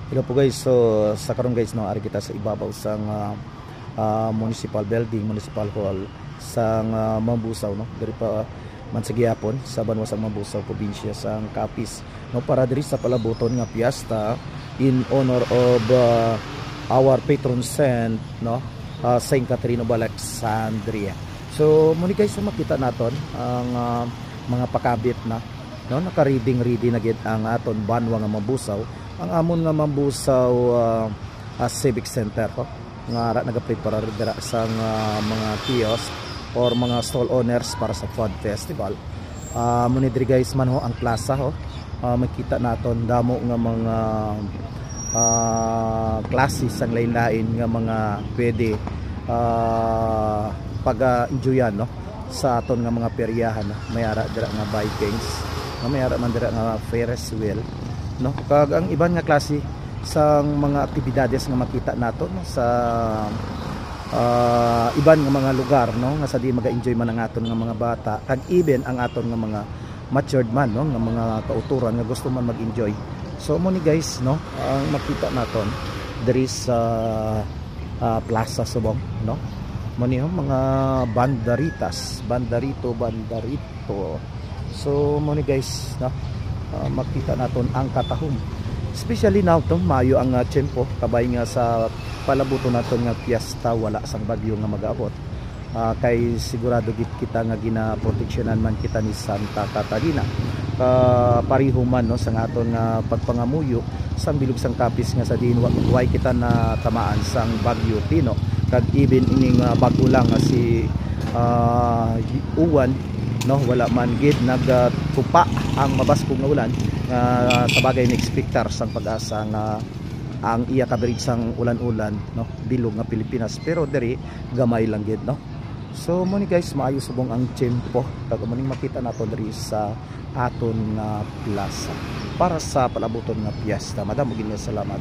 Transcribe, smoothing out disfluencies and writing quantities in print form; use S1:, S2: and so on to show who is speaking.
S1: Hello po guys, so sa karon guys no, ari kita sa ibabaw sang municipal building, municipal hall sang Mambusaw no. Diri pa man sa gihapon sa banwa sang Mambusaw, probinsya sang Capiz no, para diri sa palaboton nga piyesta in honor of our patron saint no, Saint Catherine of Alexandria. So muni guys, makita naton ang mga pakabit na no, naka-reading na gid ang aton banwa nga Mambusaw. Ang amon nga Mambusaw Civic Center ho, nga nagaprepare dira sa mga kiosk or mga stall owners para sa food festival. Muni diri guys man ho ang plaza ho, makita naton damo nga mga klase sang lain-lain nga mga pwede pag-enjoyan no sa aton nga mga peryahan no? Mayara dira nga Vikings, mayara man dira nga Ferris wheel no, kag ang iban nga klase sang mga aktibidades nga makita nato no, sa iban nga mga lugar no, nga sa di maga-enjoy man ang aton nga mga bata, kag even ang aton nga mga matured man no, nga mga kauturan nga gusto man mag-enjoy. So mo ni guys no, ang makita naton diri sa Plaza Subong no, mo ni mga bandarito. So mo ni guys no, makita naton ang katahom, especially now to mayo ang tiyempo, kabay nga sa palabuto naton nga piyesta wala sang bagyo nga mag-abot. Kay sigurado gid kita nga ginaproteksyonan man kita ni Santa Catalina, pariho man no sang aton nga pagpangamuyo sang bilog sang Capiz nga sa diin way kita na tamaan sang bagyo Pino, kag even ining bago lang nga si uwan no, wala man gid nagtupa ang mabaskog nga ulan sa bagay ni expectar sang pag-asa nga ang iya coverage sang ulan-ulan no, bilog nga Pilipinas, pero diri gamay lang gid no. So mo ni guys, maayo subong ang tiyempo, kag mo ning makita nato diri sa aton nga plaza para sa palabuton nga piyesta. Madamo gid salamat.